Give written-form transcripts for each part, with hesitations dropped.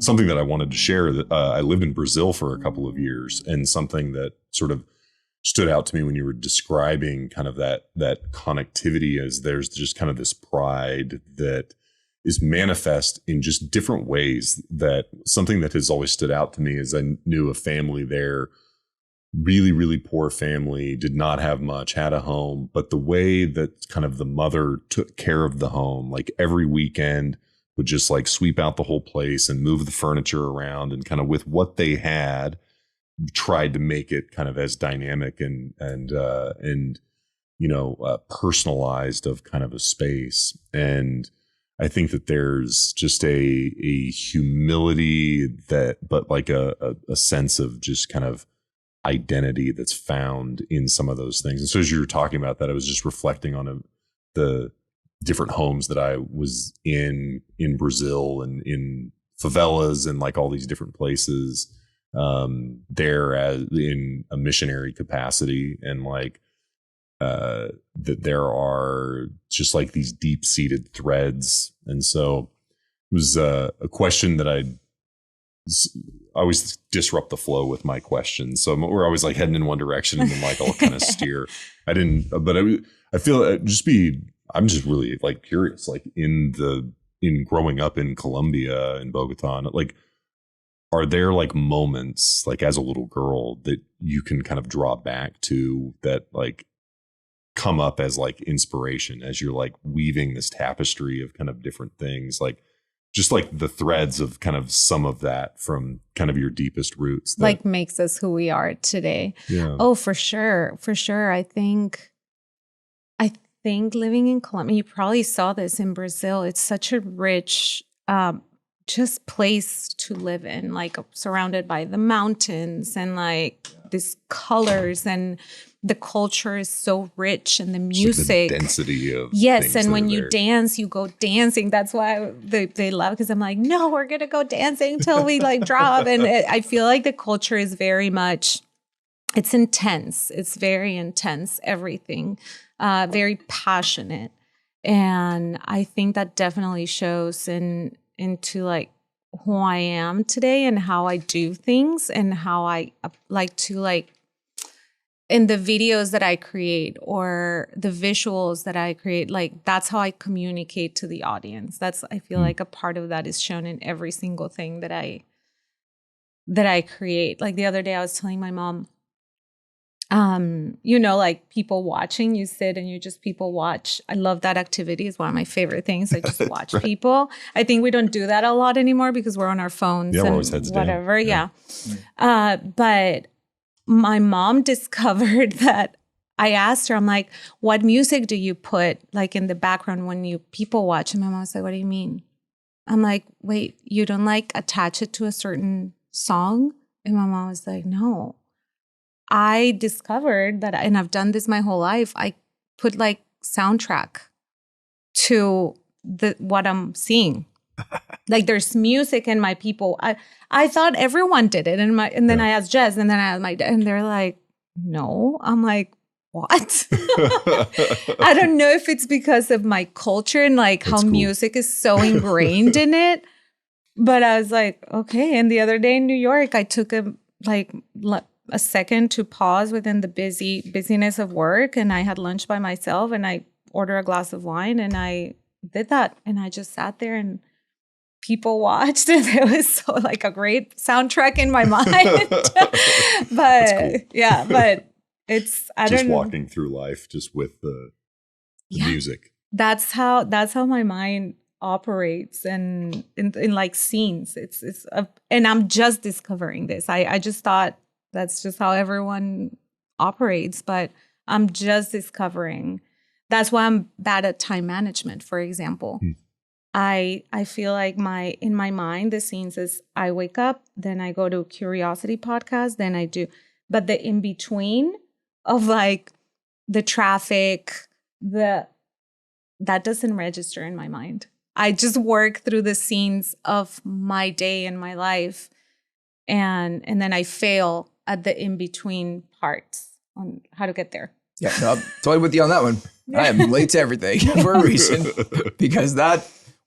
something that I wanted to share. That I lived in Brazil for a couple of years, and something that sort of stood out to me when you were describing kind of that connectivity is there's just kind of this pride that is manifest in just different ways. That something that has always stood out to me is I knew a family there, really, really poor family, did not have much, had a home, but the way that kind of the mother took care of the home, like every weekend would just like sweep out the whole place and move the furniture around, and kind of with what they had, tried to make it kind of as dynamic and personalized of kind of a space. And I think that there's just a humility but like a sense of just kind of identity that's found in some of those things. And so as you were talking about that, I was just reflecting on the different homes that I was in Brazil and in favelas and like all these different places there as in a missionary capacity, and like that there are just like these deep-seated threads. And so it was a question that I always disrupt the flow with my questions. So we're always like heading in one direction and then like I'll kind of steer. I feel I'm just really like curious, like in growing up in Colombia and Bogota, like, are there like moments like as a little girl that you can kind of draw back to that like come up as like inspiration as you're like weaving this tapestry of kind of different things, like just like the threads of kind of some of that from kind of your deepest roots that like makes us who we are today? Yeah. Oh, for sure. I think living in Colombia, you probably saw this in Brazil. It's such a rich just place to live in, like surrounded by the mountains and like these colors, and the culture is so rich, and the music, like the density of yes. And when you dance, you go dancing. That's why they love, because I'm like, no, we're gonna go dancing till we like drop. And I feel like the culture is very much, it's intense. It's very intense. Everything, very passionate, and I think that definitely shows into like who I am today and how I do things and how I like to like in the videos that I create or the visuals that I create, like that's how I communicate to the audience. I feel like a part of that is shown in every single thing that I create. Like the other day I was telling my mom, like people watching, you sit and you just people watch. I love that activity. It's one of my favorite things. I just watch right. People. I think we don't do that a lot anymore because we're on our phones and whatever. Yeah. But my mom discovered that I asked her, I'm like, what music do you put like in the background when you people watch? And my mom was like, what do you mean? I'm like, wait, you don't like attach it to a certain song? And my mom was like, no. I discovered that, and I've done this my whole life, I put like soundtrack to what I'm seeing. Like there's music in my people. I thought everyone did it. And then I asked Jess, and then I asked my dad, and they're like, no. I'm like, what? I don't know if it's because of my culture and like how cool. Music is so ingrained in it. But I was like, okay. And the other day in New York, I took a second to pause within the busyness of work, and I had lunch by myself, and I ordered a glass of wine, and I did that, and I just sat there and people watched, and it was so like a great soundtrack in my mind. But cool. Yeah, but it's just walking through life just with the music. That's how my mind operates, and in like scenes. And I'm just discovering this. I just thought that's just how everyone operates, but I'm just discovering. That's why I'm bad at time management, for example. I feel like in my mind, the scenes is I wake up, then I go to Curiosity podcast, then I do. But the in-between of like the traffic, that doesn't register in my mind. I just work through the scenes of my day and my life. And then I fail at the in-between parts on how to get there. Yeah, no, I'm totally with you on that one. I am late to everything for a reason, because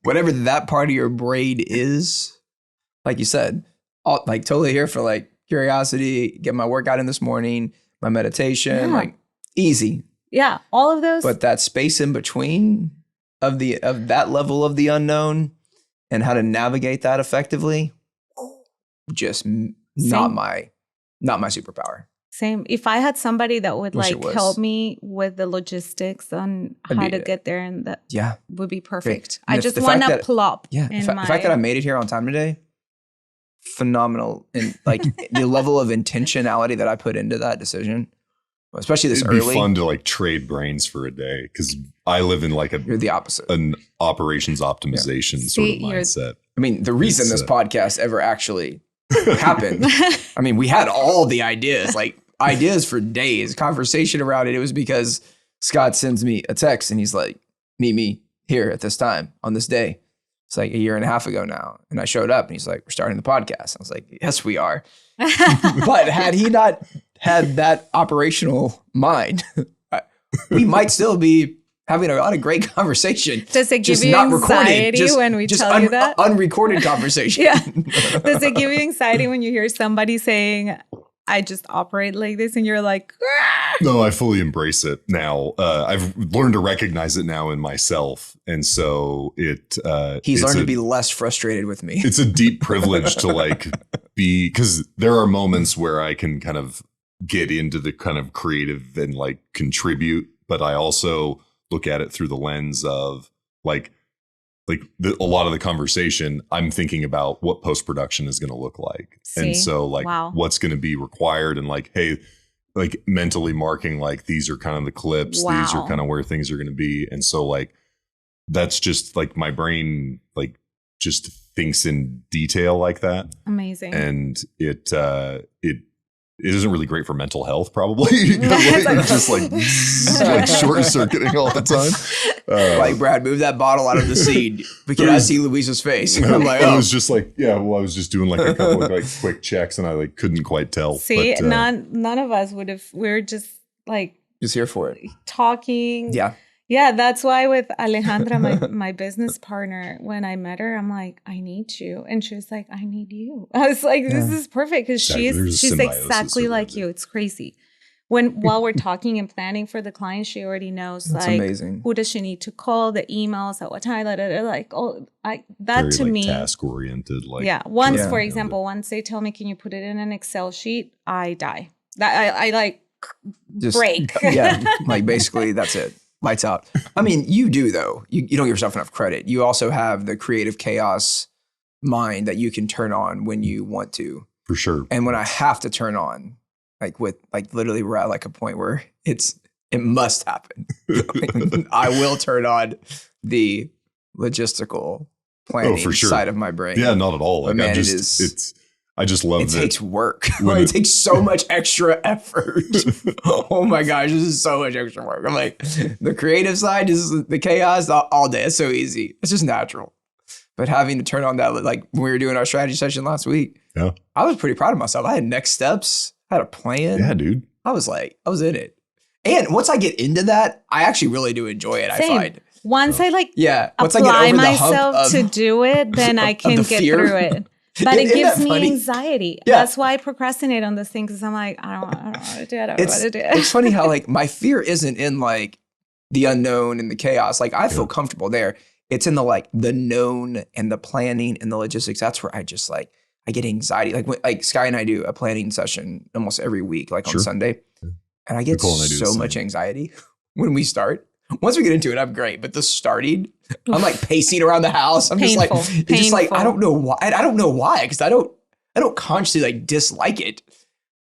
whatever that part of your brain is, like you said, like totally here for like curiosity, get my workout in this morning, my meditation, like easy. Yeah, all of those. But that space in between of that level of the unknown and how to navigate that effectively, just not my superpower. Same. If I had somebody that would like help me with the logistics on how to get there, and that would be perfect. I just want to plop. Yeah. The fact that I made it here on time today, phenomenal. And like the level of intentionality that I put into that decision, especially this early. It'd be fun to like trade brains for a day, because I live in like you're the opposite, an operations optimization sort of mindset. I mean, the reason this podcast ever actually happened, I mean, we had all the ideas, like ideas for days, conversation around it. It was because Scott sends me a text and he's like, meet me here at this time on this day. It's like a year and a half ago now. And I showed up and he's like, we're starting the podcast. I was like, yes, we are. But had he not had that operational mind, we might still be having a lot of great conversation. Does it give you anxiety when we tell you that? Unrecorded conversation. Yeah. Does it give you anxiety when you hear somebody saying, I just operate like this, and you're like, ah! No, I fully embrace it now. I've learned to recognize it now in myself. And so he's learned to be less frustrated with me. It's a deep privilege to like be, because there are moments where I can kind of get into the kind of creative and like contribute, but I also look at it through the lens of like a lot of the conversation, I'm thinking about what post-production is going to look like. And so like what's going to be required, and like, hey, like mentally marking, like these are kind of the clips, these are kind of where things are going to be. And so like, that's just like my brain, like just thinks in detail like that. Amazing. And it isn't really great for mental health, probably. Like, just like short circuiting all the time. Like, Brad, move that bottle out of the seed, because I see Luisa's face. I'm like, I was just like, I was just doing like a couple of like quick checks, and I like couldn't quite tell. See, but, none of us would have. We're just like here for it, talking. Yeah, that's why with Alejandra, my business partner, when I met her, I'm like, I need you. And she was like, I need you. I was like, this is perfect, because she's exactly like you. It's crazy. While we're talking and planning for the client, she already knows that's like amazing. Who does she need to call, the emails, at what time, like, that very, to like, me. task oriented. Like, for example, once they tell me, can you put it in an Excel sheet? I die. I like just break. Like basically that's it. Lights out. I mean, you do though. You don't give yourself enough credit. You also have the creative chaos mind that you can turn on when you want to. For sure. And when I have to turn on, literally we're at like a point where it must happen. I will turn on the logistical planning side of my brain. Yeah, not at all. Like, man, I just love it. It takes work. It takes so much extra effort. Oh my gosh, this is so much extra work. I'm like, the creative side is the chaos all day. It's so easy. It's just natural. But having to turn on that, like when we were doing our strategy session last week, I was pretty proud of myself. I had next steps. I had a plan. Yeah, dude. I was in it. And once I get into that, I actually really do enjoy it. Same. I find. Once I once apply I get over myself to do it, then I can get through it. But it gives me anxiety. Yeah. That's why I procrastinate on this thing, because I'm like, I don't want to do it. I don't want to do it. It's funny how like my fear isn't in like the unknown and the chaos. Like I feel comfortable there. It's in the like the known and the planning and the logistics. That's where I just like, I get anxiety. Like Sky and I do a planning session almost every week, like on Sunday. And I get so much anxiety when we start. Once we get into it, I'm great. But the starting, I'm like pacing around the house. I'm just like, I don't know why. I don't know why, because I don't consciously like dislike it.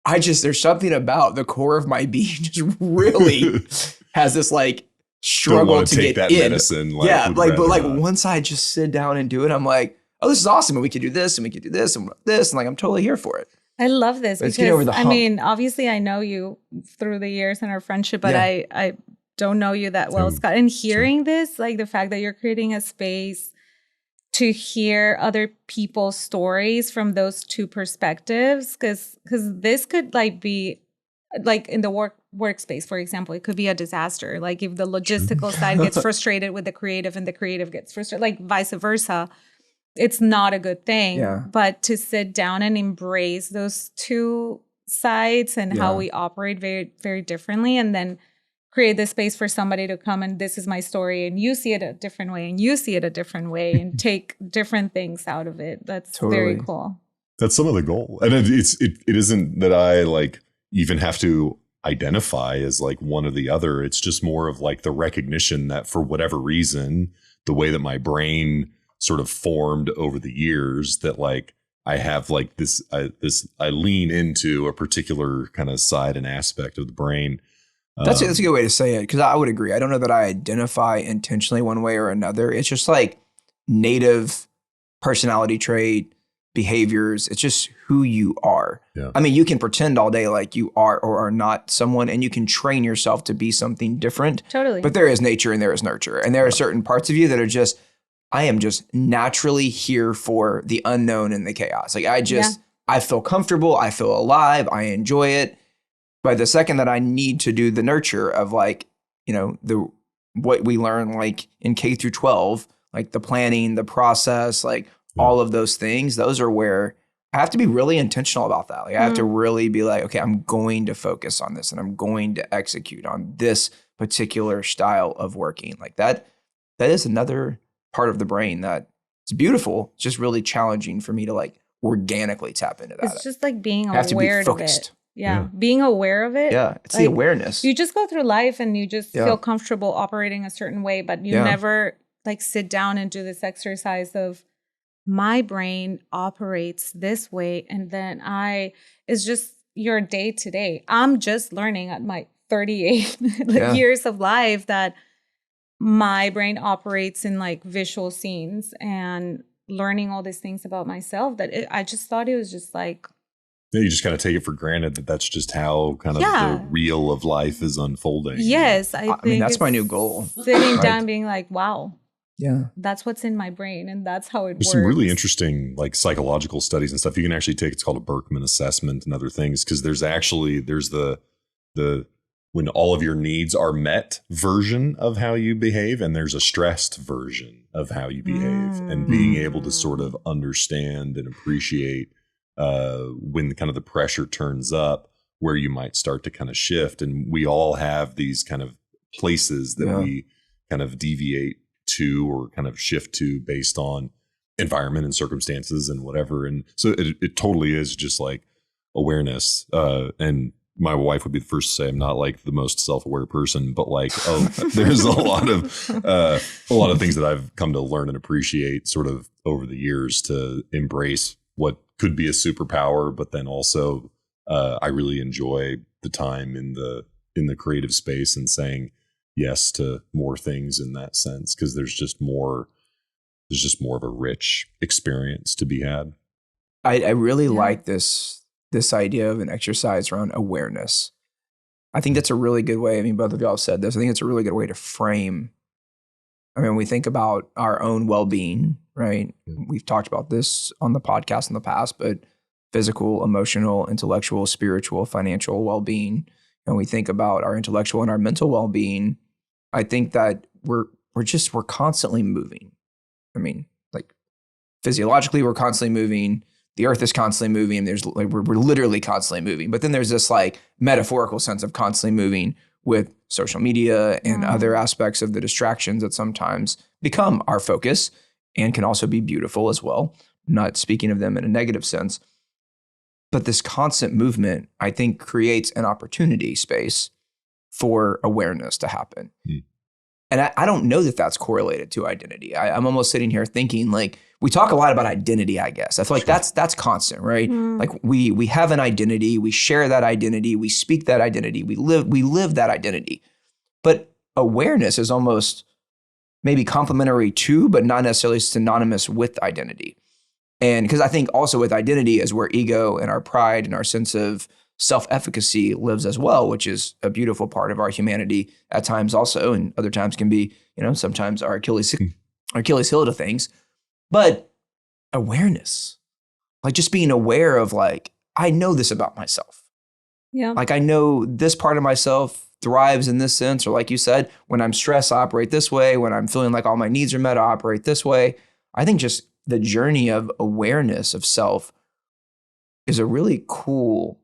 There's something about the core of my being just really has this like struggle to take get that in. Medicine. But once I just sit down and do it, I'm like, oh, this is awesome. And we could do this and we could do this and this. And like, I'm totally here for it. I love this because I mean, obviously I know you through the years and our friendship, but I don't know you that well, Scott. And hearing this, like the fact that you're creating a space to hear other people's stories from those two perspectives, because this could like be like in the workspace, for example, it could be a disaster. Like if the logistical side gets frustrated with the creative and the creative gets frustrated, like vice versa. it's not a good thing. Yeah. But to sit down and embrace those two sides and how we operate very, very differently, and then create this space for somebody to come and this is my story, and you see it a different way and you see it a different way, and take different things out of it. That's very cool. That's some of the goal. And it isn't that I like even have to identify as like one or the other. It's just more of like the recognition that for whatever reason, the way that my brain sort of formed over the years, that like I have like this, I lean into a particular kind of side and aspect of the brain. That's a good way to say it, because I would agree. I don't know that I identify intentionally one way or another. It's just like native personality trait, behaviors. It's just who you are. Yeah. I mean, you can pretend all day like you are or are not someone, and you can train yourself to be something different. Totally. But there is nature and there is nurture. And there are certain parts of you that are just, I am just naturally here for the unknown and the chaos. Like I feel comfortable. I feel alive. I enjoy it. But the second that I need to do the nurture of like, you know, what we learn like in K through 12, like the planning, the process, like all of those things, those are where I have to be really intentional about that. Like I have to really be like, okay, I'm going to focus on this and I'm going to execute on this particular style of working. Like that is another part of the brain that it's beautiful. It's just really challenging for me to like organically tap into that. It's just like being aware of it. Yeah. Being aware of it. Yeah. It's like, the awareness. You just go through life and you just feel comfortable operating a certain way, but you never like sit down and do this exercise of my brain operates this way. And then it's just your day to day. I'm just learning at my 38 years of life that my brain operates in like visual scenes, and learning all these things about myself that I just thought it was just like, you just kind of take it for granted that that's just how kind of the reel of life is unfolding. Yes. I mean, that's my new goal. Sitting down being like, wow. Yeah. That's what's in my brain, and that's how it works. There's some really interesting like psychological studies and stuff you can actually take. It's called a Berkman assessment and other things, because there's the when all of your needs are met version of how you behave, and there's a stressed version of how you behave, and being able to sort of understand and appreciate when kind of the pressure turns up, where you might start to kind of shift. And we all have these kind of places that we kind of deviate to or kind of shift to based on environment and circumstances and whatever. And so it totally is just like awareness. And my wife would be the first to say I'm not like the most self-aware person, but like, there's a lot of things that I've come to learn and appreciate sort of over the years, to embrace what could be a superpower, but then also I really enjoy the time in the creative space and saying yes to more things in that sense, because there's just more of a rich experience to be had. I really like this idea of an exercise around awareness. I think that's a really good way. I mean, both of y'all have said this. I think it's a really good way to frame. I mean, we think about our own well-being, right? We've talked about this on the podcast in the past, but physical, emotional, intellectual, spiritual, financial well-being. And we think about our intellectual and our mental well-being. I think that we're constantly moving. I mean, like physiologically, we're constantly moving. The earth is constantly moving. There's like, we're literally constantly moving. But then there's this like metaphorical sense of constantly moving with social media and other aspects of the distractions that sometimes become our focus and can also be beautiful as well. Not speaking of them in a negative sense. But this constant movement, I think, creates an opportunity space for awareness to happen. And I don't know that that's correlated to identity. I'm almost sitting here thinking like, we talk a lot about identity, I guess. I feel like that's constant, right? Like we have an identity, we share that identity, we speak that identity, we live that identity. But awareness is almost maybe complementary to, but not necessarily synonymous with identity. And because I think also with identity is where ego and our pride and our sense of self-efficacy lives as well, which is a beautiful part of our humanity at times also, and other times can be, sometimes our Achilles heel to things. But awareness, like just being aware of like, I know this about myself. Yeah. Like I know this part of myself thrives in this sense, or like you said, when I'm stressed, I operate this way. When I'm feeling like all my needs are met, I operate this way. I think just the journey of awareness of self is a really cool,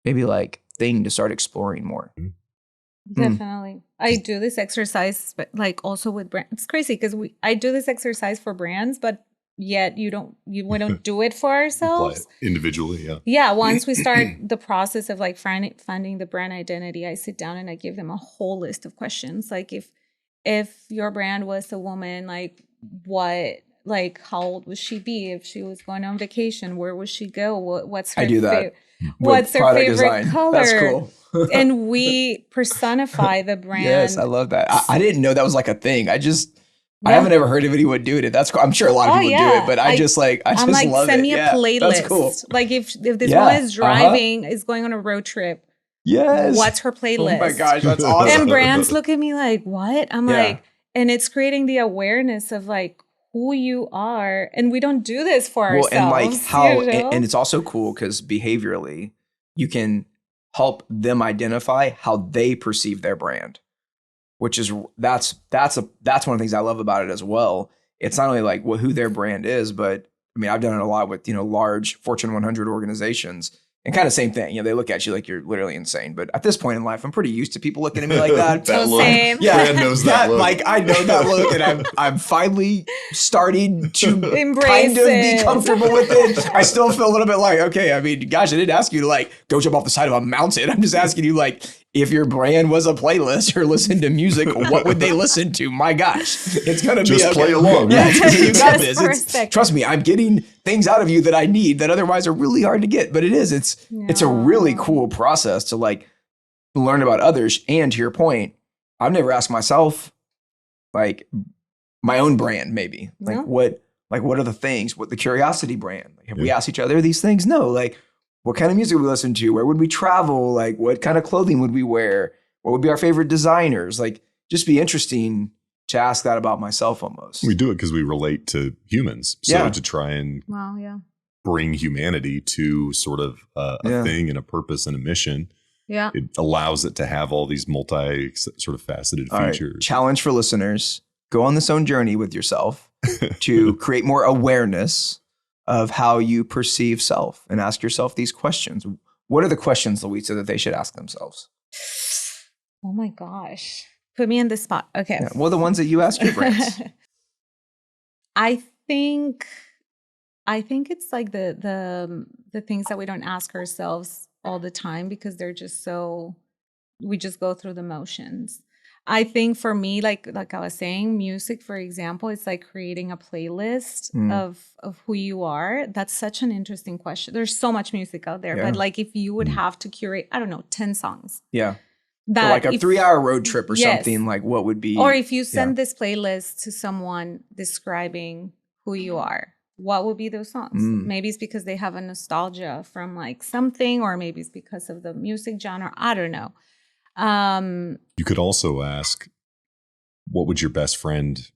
maybe like thing to start exploring more. Definitely. I do this exercise, but like also with brands. It's crazy because I do this exercise for brands, but yet we don't do it for ourselves individually. Yeah. Yeah. Once we start the process of like finding the brand identity, I sit down and I give them a whole list of questions. Like if your brand was a woman, like how old would she be? If she was going on vacation, where would she go? What's her I do that. What's her favorite design. Color? That's cool. And we personify the brand. Yes, I love that. I didn't know that was like a thing. I haven't ever heard of anyone doing it. That's cool. I'm sure a lot of people do it, but I just love it. Send me a playlist. That's cool. Like if this woman is driving, is going on a road trip. Yes. What's her playlist? Oh my gosh, that's awesome. And brands look at me like, what? I'm like, and it's creating the awareness of like who you are. And we don't do this for ourselves. And like how, and it's also cool because behaviorally, you can help them identify how they perceive their brand, which is that's one of the things I love about it as well. It's not only like who their brand is, but I mean, I've done it a lot with, large Fortune 100 organizations. And kind of same thing, they look at you like you're literally insane. But at this point in life, I'm pretty used to people looking at me like that. That look. Same. Yeah, Brand knows that look. Like I know that look, and I'm finally starting to embrace kind of it. be comfortable with it. I still feel a little bit like, okay, I mean, gosh, I didn't ask you to like go jump off the side of a mountain. I'm just asking you like, if your brand was a playlist or listen to music, what would they listen to? My gosh, it's gonna be just play along. Yeah, you got this. Perfect. Trust me, I'm getting things out of you that I need that otherwise are really hard to get. But it's a really cool process to like learn about others. And to your point, I've never asked myself like my own brand, maybe like what are the things? What the curiosity brand? Like, have we asked each other these things? No, like. What kind of music would we listen to? Where would we travel? Like, what kind of clothing would we wear? What would be our favorite designers? Like, just be interesting to ask that about myself almost. We do it because we relate to humans. So to try and bring humanity to sort of a thing and a purpose and a mission. Yeah. It allows it to have all these multi sort of faceted features. Right. Challenge for listeners. Go on this own journey with yourself to create more awareness of how you perceive self and ask yourself these questions. What are the questions, Luisa, that they should ask themselves? Oh my gosh. Put me in the spot. Okay. Yeah, well, the ones that you ask your brands. I think it's like the things that we don't ask ourselves all the time because they're just we just go through the motions. I think for me, like I was saying, music, for example, it's like creating a playlist of who you are. That's such an interesting question. There's so much music out there, but like if you would have to curate, I don't know, 10 songs. Yeah. For like a 3-hour road trip or something, like what would be? Or if you send this playlist to someone describing who you are, what would be those songs? Maybe it's because they have a nostalgia from like something, or maybe it's because of the music genre. I don't know. You could also ask, what would your best friend,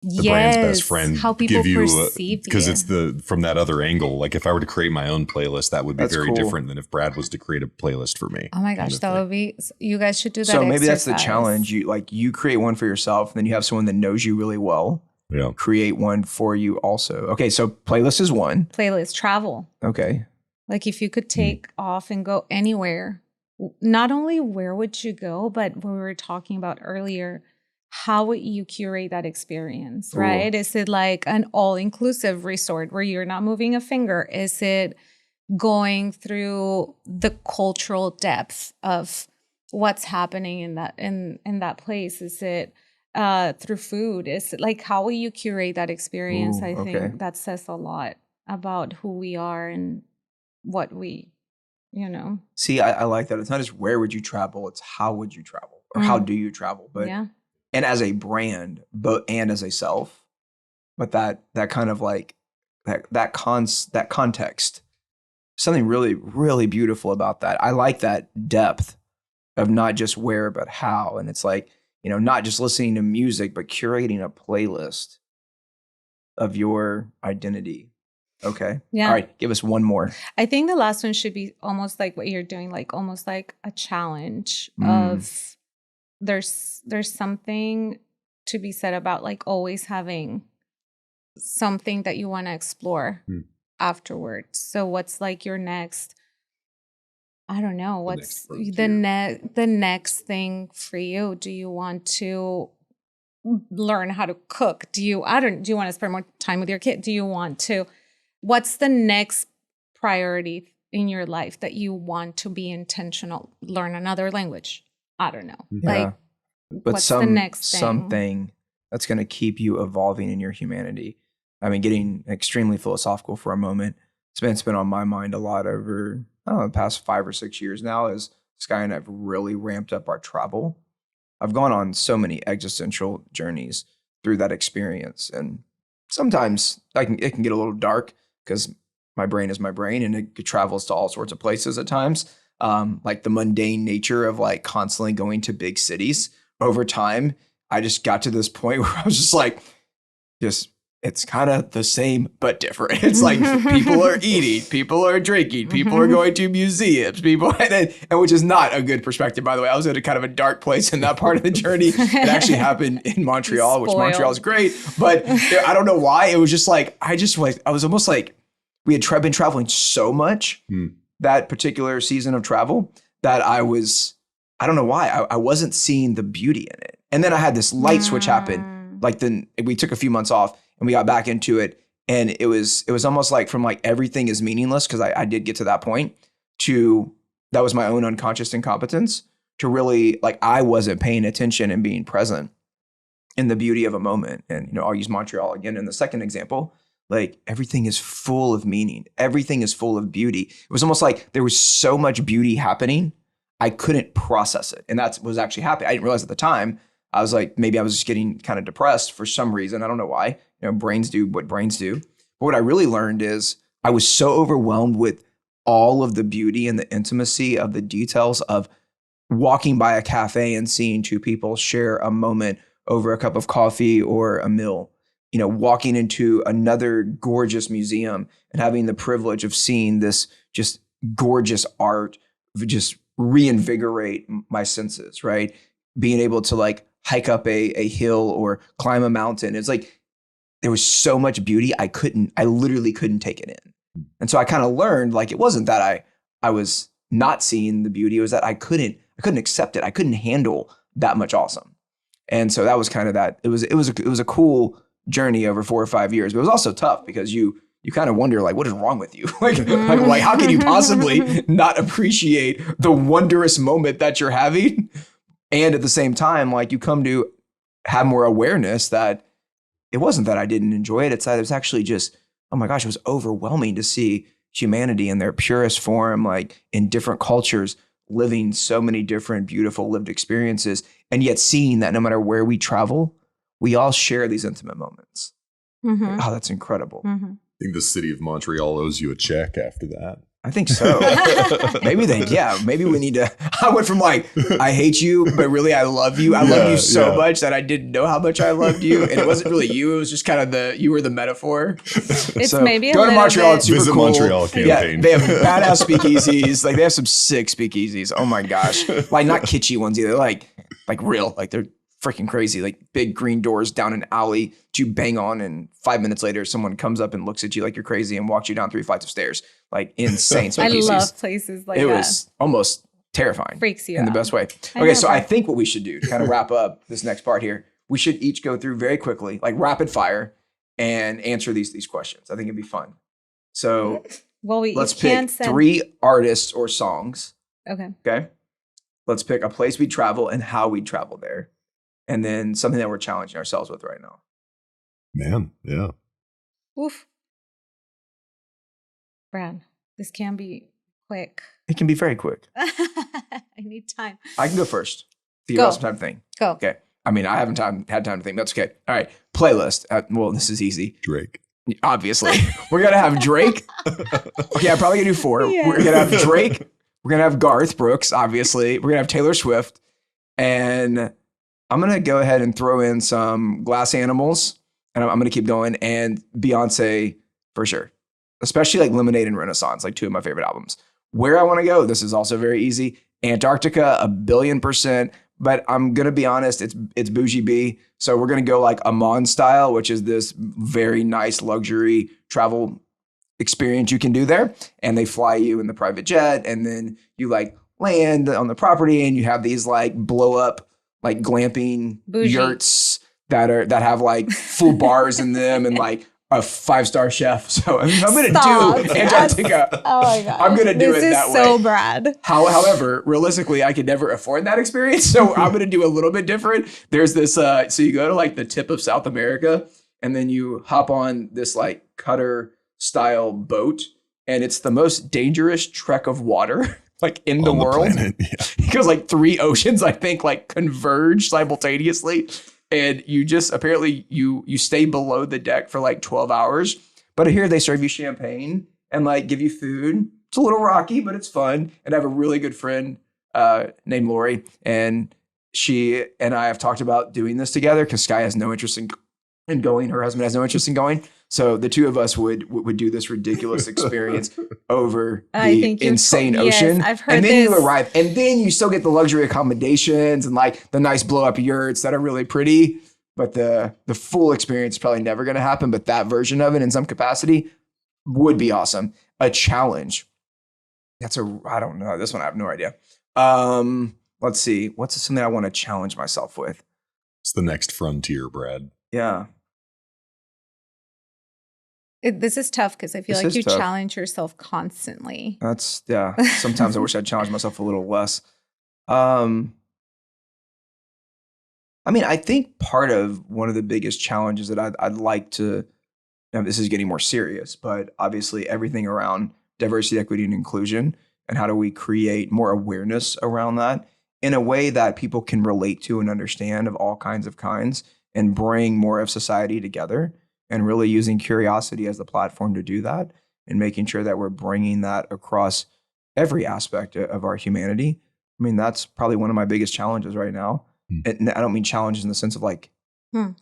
the brand's best friend, how people give you? Perceive because it's from that other angle. Like if I were to create my own playlist, that would be very different than if Brad was to create a playlist for me. Oh my gosh, that would be. You guys should do that. So maybe that's the challenge. You create one for yourself, and then you have someone that knows you really well. Yeah. Create one for you also. Okay, so playlist is one. Playlist, travel. Okay. Like if you could take off and go anywhere. Not only where would you go, but what we were talking about earlier, how would you curate that experience, right? Is it like an all-inclusive resort where you're not moving a finger? Is it going through the cultural depth of what's happening in that place? Is it through food? Is it like, how will you curate that experience? I think that says a lot about who we are and what we See, I like that. It's not just where would you travel, it's how would you travel or how do you travel, but and as a brand, and as a self, but that kind of like that context, something really, really beautiful about that. I like that depth of not just where, but how. And it's like, not just listening to music, but curating a playlist of your identity. Okay. Yeah. All right. Give us one more. I think the last one should be almost like what you're doing, like almost like a challenge of there's something to be said about like always having something that you want to explore afterwards? So what's like your next, I don't know, what's the next thing for you? Do you want to learn how to cook? Do you want to spend more time with your kid? What's the next priority in your life that you want to be intentional? Learn another language. I don't know. Yeah. Like, but what's the next thing? Something that's going to keep you evolving in your humanity. I mean, getting extremely philosophical for a moment. It's been on my mind a lot over, I don't know, the past 5 or 6 years now, as Sky and I've really ramped up our travel. I've gone on so many existential journeys through that experience. And sometimes it can get a little dark because my brain is my brain and it travels to all sorts of places at times. Like the mundane nature of like constantly going to big cities. Over time, I just got to this point where I was just like, it's kind of the same, but different. It's like people are eating, people are drinking, people are going to museums, and which is not a good perspective, by the way. I was at a kind of a dark place in that part of the journey. It actually happened in Montreal, which Montreal is great, but I don't know why. It was just like, I was almost like, we had been traveling so much that particular season of travel that I don't know why, I wasn't seeing the beauty in it. And then I had this light switch happen. Like then we took a few months off and we got back into it. And it was almost like from like everything is meaningless, because I did get to that point, to that was my own unconscious incompetence, to really like I wasn't paying attention and being present in the beauty of a moment. And I'll use Montreal again in the second example. Like everything is full of meaning. Everything is full of beauty. It was almost like there was so much beauty happening, I couldn't process it. And that was actually happening. I didn't realize at the time. I was like, maybe I was just getting kind of depressed for some reason. I don't know why. Brains do what brains do. But what I really learned is I was so overwhelmed with all of the beauty and the intimacy of the details of walking by a cafe and seeing two people share a moment over a cup of coffee or a meal. Walking into another gorgeous museum and having the privilege of seeing this just gorgeous art, just reinvigorate my senses, right? Being able to like hike up a hill or climb a mountain. It's like, there was so much beauty. I literally couldn't take it in. And so I kind of learned, like, it wasn't that I was not seeing the beauty. It was that I couldn't accept it. I couldn't handle that much awesome. And so that was kind of that. It was a cool journey over 4 or 5 years, but it was also tough because you kind of wonder, like, what is wrong with you? like how can you possibly not appreciate the wondrous moment that you're having? And at the same time, like, you come to have more awareness that it wasn't that I didn't enjoy it. It's that it was actually just, oh my gosh, it was overwhelming to see humanity in their purest form, like in different cultures, living so many different beautiful lived experiences. And yet seeing that no matter where we travel, we all share these intimate moments. Like, oh, that's incredible. I think the city of Montreal owes you a check after that. I think so. Maybe we need to. I went from like, I hate you, but really I love you. I love you so much that I didn't know how much I loved you. And it wasn't really you. It was just kind of you were the metaphor. It's so maybe go to Montreal. It's super Visit cool. Montreal campaign. Yeah, they have badass speakeasies. Like they have some sick speakeasies. Oh my gosh. Like not kitschy ones either. Like real. Like they're freaking crazy. Like big green doors down an alley that you bang on, and 5 minutes later someone comes up and looks at you like you're crazy and walks you down 3 flights of stairs. Like insane speakeasies. I love places like that. It was almost terrifying. Freaks you in out. The best way. Okay, so I think what we should do to kind of wrap up this next part here, we should each go through very quickly, like rapid fire, and answer these questions. I think it'd be fun. So let's pick 3 artists or songs. Okay. Let's pick a place we'd travel and how we'd travel there. And then something that we're challenging ourselves with right now. Man, yeah. Oof. Brad, this can be quick. It can be very quick. I need time. I can go first. You got some time to think. Go. Okay. I mean, I haven't had time to think. That's okay. All right. Playlist. Well, this is easy. Drake. Obviously. We're going to have Drake. Okay, I'm probably going to do 4. Yeah. We're going to have Drake. We're going to have Garth Brooks, obviously. We're going to have Taylor Swift. And I'm going to go ahead and throw in some Glass Animals. And I'm going to keep going. And Beyonce, for sure. Especially like Lemonade and Renaissance, like 2 of my favorite albums. Where I want to go, this is also very easy. Antarctica, 1,000,000,000%. but I'm going to be honest, it's bougie B. So we're going to go like Amman style, which is this very nice luxury travel experience you can do there. And they fly you in the private jet, and then you like land on the property, and you have these like blow up like glamping bougie yurts that have like full bars in them and like a 5-star chef. So I mean, I'm going to do Antarctica. Oh my God. I'm going to do it that way. This is so Brad. However, realistically, I could never afford that experience. So I'm going to do a little bit different. There's this, so you go to like the tip of South America, and then you hop on this like cutter style boat, and it's the most dangerous trek of water like in the world. Because like 3 oceans, I think, like converge simultaneously. And you just apparently you stay below the deck for like 12 hours. But here they serve you champagne and like give you food. It's a little rocky, but it's fun. And I have a really good friend named Lori, and she and I have talked about doing this together because Sky has no interest in going. Her husband has no interest in going. So the two of us would do this ridiculous experience over the insane ocean. Yes, I've heard and then this. you arrive, and then you still get the luxury accommodations and like the nice blow up yurts that are really pretty. But the full experience is probably never going to happen. But that version of it in some capacity would be awesome. A challenge. I don't know. This one I have no idea. Let's see. What's something I want to challenge myself with? It's the next frontier, Brad. Yeah. This is tough because I feel like you challenge yourself constantly. Sometimes I wish I'd challenge myself a little less. I mean, I think part of one of the biggest challenges that I'd like to, now this is getting more serious, but obviously everything around diversity, equity, and inclusion, and how do we create more awareness around that in a way that people can relate to and understand of all kinds of kinds, and bring more of society together. And really using curiosity as the platform to do that, and making sure that we're bringing that across every aspect of our humanity. I mean, that's probably one of my biggest challenges right now. And I don't mean challenges in the sense of like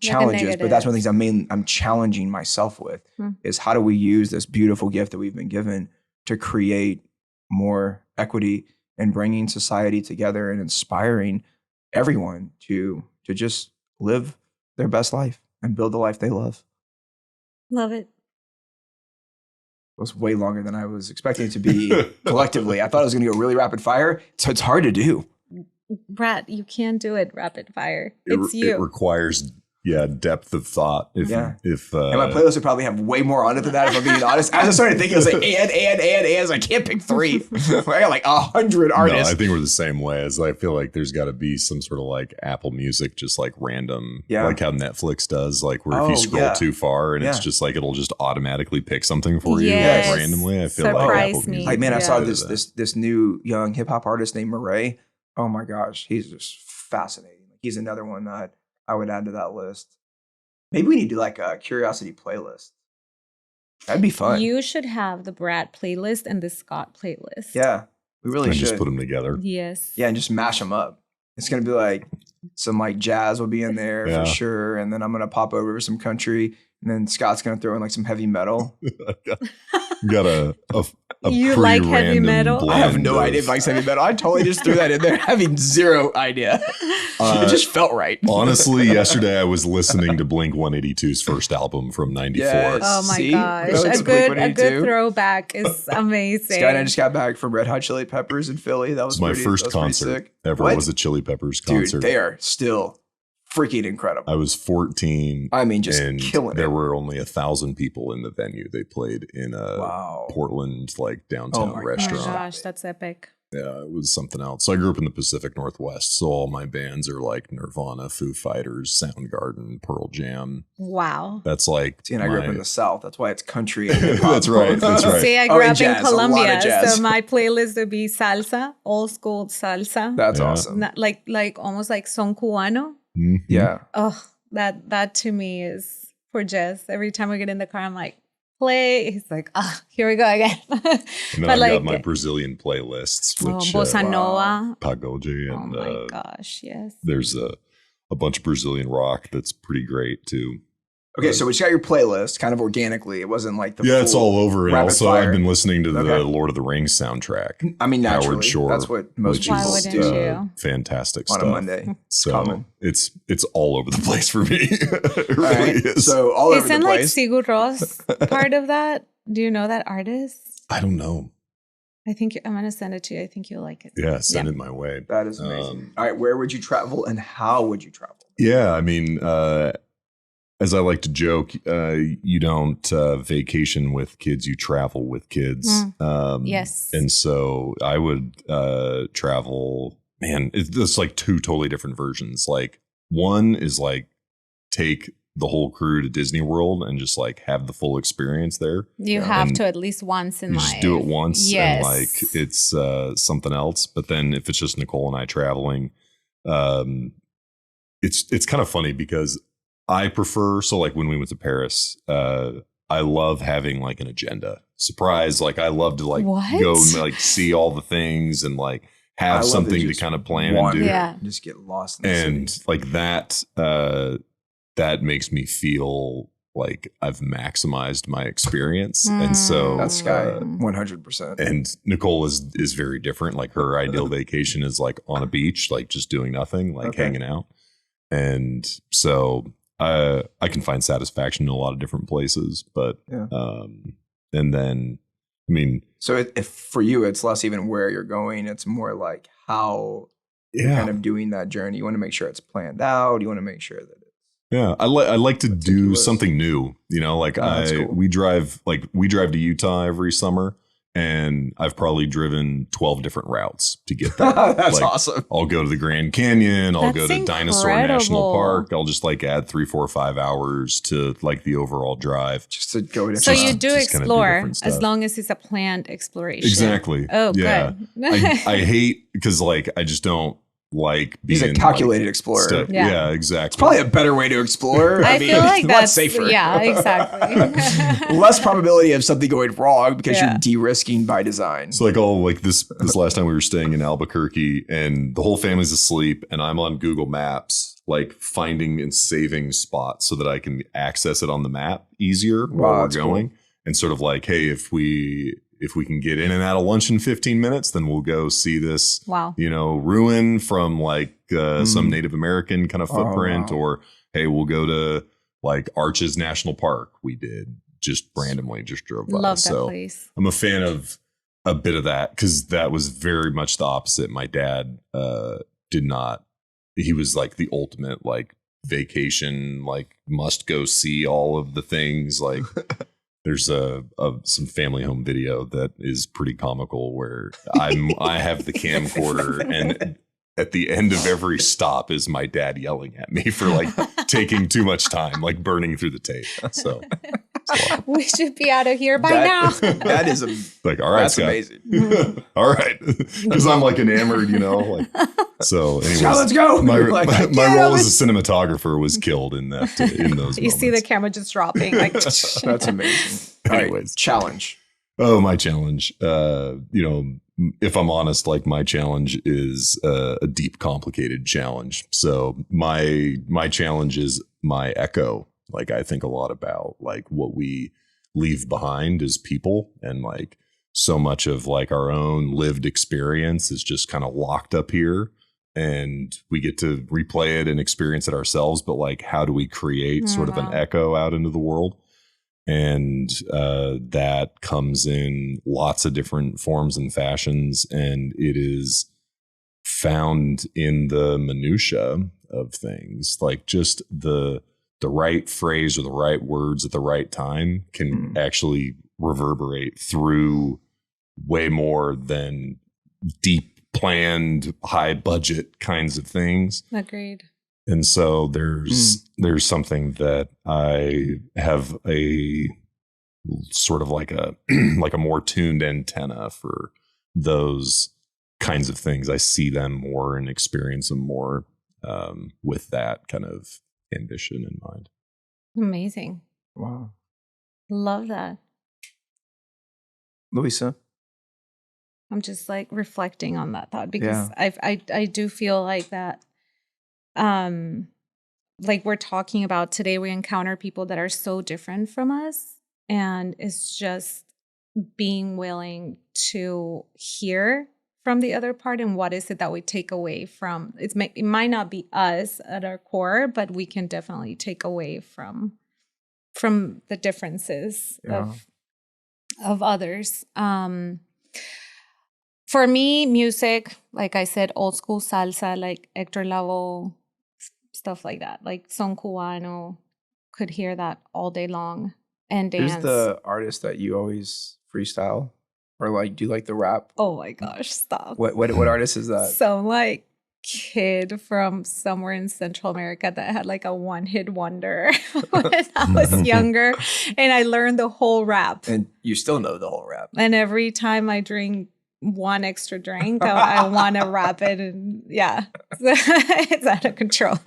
challenges, but that's one of the things I'm challenging myself with is how do we use this beautiful gift that we've been given to create more equity and bringing society together and inspiring everyone to just live their best life and build the life they love. Love it. It was way longer than I was expecting it to be collectively. I thought it was going to go really rapid fire. So it's hard to do. Brad, you can't do it rapid fire. It's you. It requires depth of thought. And my playlist would probably have way more on it than that, if I'm being honest. As I started thinking, I was like, and, I can't pick 3. I got like 100 artists. No, I think we're the same way. As I feel like there's got to be some sort of like Apple Music, just like random, like how Netflix does, like where if you scroll too far and it's just like, it'll just automatically pick something for you like randomly. I feel like Apple Music. Like, man, I saw this new young hip hop artist named Murray. Oh my gosh, he's just fascinating. He's another one that I would add to that list. Maybe we need to do like a curiosity playlist. That'd be fun. You should have the Brad playlist and the Scott playlist. Yeah, we really should. Just put them together. Yes. Yeah, and just mash them up. It's going to be like some like jazz will be in there for sure. And then I'm going to pop over some country. And then Scott's going to throw in like some heavy metal. Got a you like heavy metal? I have no idea if he likes heavy metal. I totally just threw that in there, having zero idea. It just felt right. Honestly, yesterday I was listening to Blink-182's first album from '94. Yes. Oh my gosh. A good throwback is amazing. Scott and I just got back from Red Hot Chili Peppers in Philly. That was my first concert ever. Was a Chili Peppers concert. Dude, they are still freaking incredible. I was 14. I mean, just killing it. There were only 1,000 people in the venue. They played in a Portland like downtown restaurant. Oh my gosh, that's epic. Yeah, it was something else. So I grew up in the Pacific Northwest, so all my bands are like Nirvana, Foo Fighters, Soundgarden, Pearl Jam. Wow. That's like and I grew up in the South. That's why it's country. And hip-hop. That's right. See, I grew up in Colombia, so my playlist would be salsa, old school salsa. That's awesome. Like almost like son cubano. Mm-hmm. Yeah. Oh, that to me is for Jess. Every time we get in the car, I'm like, play. He's like, here we go again. And then I've got my Brazilian playlists, which bossa nova, pagode, and oh my gosh, yes. There's a bunch of Brazilian rock that's pretty great too. Okay, so we just got your playlist kind of organically. It wasn't like the full it's all over. And also, fire. I've been listening to the Lord of the Rings soundtrack. I mean, naturally, Howard Shore, that's what most people do fantastic on stuff a Monday. So it's all over the place for me. It really right. is. So all over the Isn't place. Sigur Rós part of that? Do you know that artist? I don't know. I think I'm going to send it to you. I think you'll like it. Yeah, send it my way. That is amazing. All right, where would you travel and how would you travel? Yeah, I mean, as I like to joke, you don't vacation with kids, you travel with kids. Yes. And so I would travel, man, it's like two totally different versions. Like one is like take the whole crew to Disney World and just like have the full experience there. You have to at least once in life. You just do it once yes. and like it's something else. But then if it's just Nicole and I traveling, it's kind of funny because I prefer, so like when we went to Paris, I love having like an agenda. Surprise, like I love to like go and like see all the things and like have something to kind of plan and do. Yeah. Just get lost in the And city. like that makes me feel like I've maximized my experience. And so that's Sky 100%. And Nicole is very different. Like her ideal vacation is like on a beach, like just doing nothing, like hanging out. And so I can find satisfaction in a lot of different places, but and then I mean, so if for you it's less even where you're going, it's more like how you're kind of doing that journey. You want to make sure it's planned out. You want to make sure that I like to do something new, you know, like cool. we drive to Utah every summer. And I've probably driven 12 different routes to get there. That's like, awesome. I'll go to the Grand Canyon. I'll go to Dinosaur National Park. I'll just like add 3, 4, 5 hours to like the overall drive. Just to go to So you do explore do as long as it's a planned exploration. Exactly. Oh, yeah. good. I hate because like I just don't like being He's a calculated explorer. Yeah, exactly. It's probably a better way to explore. I feel like that's safer. Yeah, exactly. Less probability of something going wrong because you're de-risking by design. So like this last time we were staying in Albuquerque and the whole family's asleep and I'm on Google Maps like finding and saving spots so that I can access it on the map easier while we're going. Cool. And sort of like, hey, if we can get in and out of lunch in 15 minutes, then we'll go see this, ruin from like some Native American kind of footprint, or hey, we'll go to like Arches National Park. We did just randomly just drove by. Love that place. I'm a fan of a bit of that because that was very much the opposite. My dad did not. He was like the ultimate like vacation, like must go see all of the things like. There's some family home video that is pretty comical where I have the camcorder and at the end of every stop is my dad yelling at me for like taking too much time, like burning through the tape. So we should be out of here by now. That is like, all right, that's Scott. amazing. All right. Because I'm like enamored, like so anyways, Scott, let's go. My role as a cinematographer was killed in those you moments. See the camera just dropping. Like that's amazing. Anyways. Right, challenge. Oh, my challenge. If I'm honest, like my challenge is a deep, complicated challenge. So my challenge is my echo. Like I think a lot about like what we leave behind as people, and like so much of like our own lived experience is just kind of locked up here, and we get to replay it and experience it ourselves. But like, how do we create sort of an echo out into the world? And that comes in lots of different forms and fashions, and it is found in the minutia of things, like just the right phrase or the right words at the right time can actually reverberate through way more than deep planned high budget kinds of things. Agreed. And so there's something that I have a sort of like a like a more tuned antenna for those kinds of things. I see them more and experience them more with that kind of ambition in mind. Amazing. Wow. Love that. Luisa. I'm just like reflecting on that thought because I do feel like that like we're talking about today, we encounter people that are so different from us, and it's just being willing to hear from the other part and what is it that we take away from it might not be us at our core, but we can definitely take away from the differences of others. For me, music, like I said, old school salsa, like Hector Lavoe, stuff like that, like son cubano, could hear that all day long and dance. Who's the artist that you always freestyle or like do like the rap? Oh my gosh, stop. What artist is that? Some like kid from somewhere in Central America that had like a one-hit wonder when I was younger, and I learned the whole rap. And you still know the whole rap. And every time I drink one extra drink, I want to rap it, and it's out of control.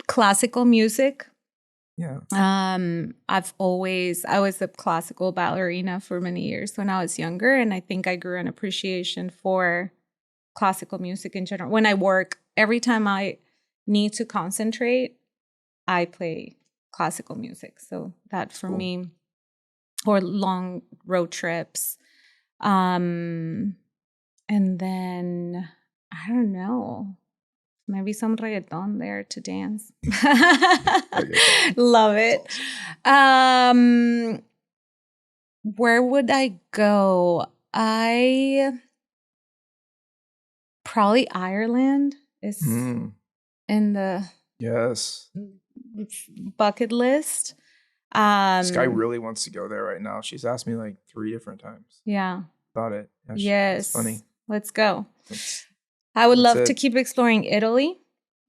Classical music. Yeah. I was a classical ballerina for many years when I was younger, and I think I grew an appreciation for classical music in general. When I work, every time I need to concentrate, I play classical music. So that for me, or long road trips. And then I don't know, maybe some reggaeton there to dance. Love it. Where would I go? Probably Ireland is in the bucket list. Sky really wants to go there right now. She's asked me like 3 different times. Yeah. About it. Yes. It's funny. Let's go. I would love to keep exploring Italy.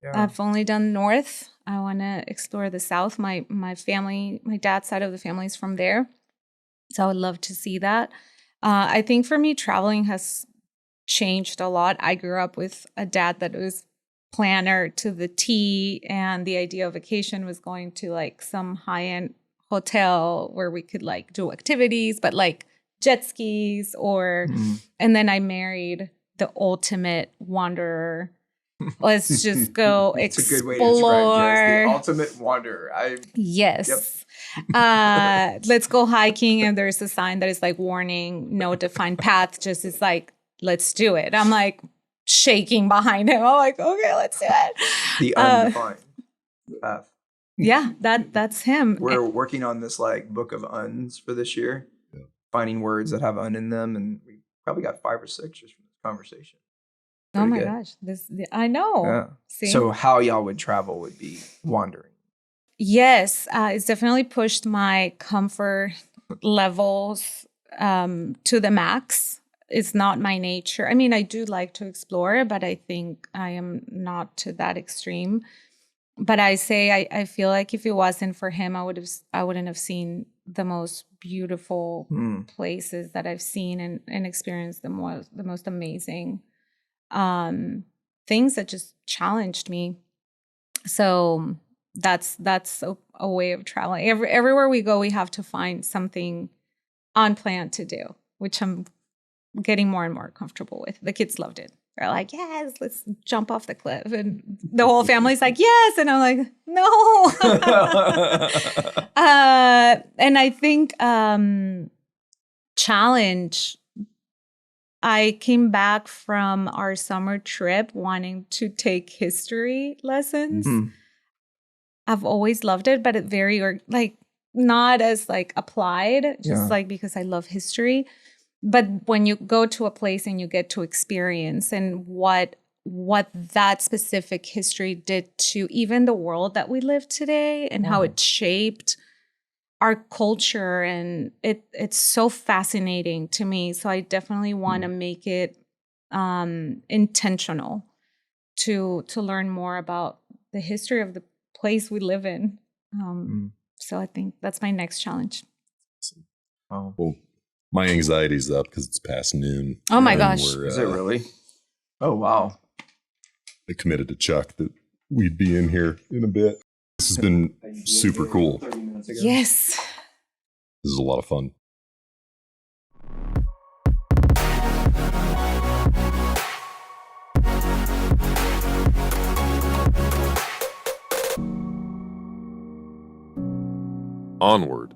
Yeah. I've only done north. I want to explore the south. My family, my dad's side of the family is from there. So I would love to see that. I think for me, traveling has changed a lot. I grew up with a dad that was planner to the T, and the idea of vacation was going to like some high-end hotel where we could like do activities, but like jet skis and then I married the ultimate wanderer. Let's just go explore. It's a good way to describe it. The ultimate wanderer. Yes. Yep. Let's go hiking, and there's a sign that is like warning, no defined path, just it's like, let's do it. I'm like shaking behind him. I'm like, okay, let's do it. The undefined path. Yeah, that's him. We're working on this like book of uns for this year, finding words that have un in them, and we probably got 5 or 6 just from this conversation. Pretty oh my gosh, I know. Yeah. So how y'all would travel would be wandering. Yes, it's definitely pushed my comfort levels to the max. It's not my nature. I mean, I do like to explore, but I think I am not to that extreme. But I feel like if it wasn't for him, I wouldn't have seen the most beautiful places that I've seen and experienced the most amazing things that just challenged me. So that's a way of traveling. Everywhere we go, we have to find something unplanned to do, which I'm getting more and more comfortable with. The kids loved it. They're like, yes, let's jump off the cliff. And the whole family's like, yes. And I'm like, no. And I think challenge, I came back from our summer trip wanting to take history lessons. Mm-hmm. I've always loved it, but it very, like, not as like applied, just like because I love history. But when you go to a place and you get to experience and what that specific history did to even the world that we live today and how it shaped our culture, and it's so fascinating to me. So I definitely want to make it intentional to learn more about the history of the place we live in. So I think that's my next challenge. Oh. Well, my anxiety's up because it's past noon. Oh my gosh. Is it really? Oh, wow. I committed to Chuck that we'd be in here in a bit. This has been super cool. Yes. This is a lot of fun. onward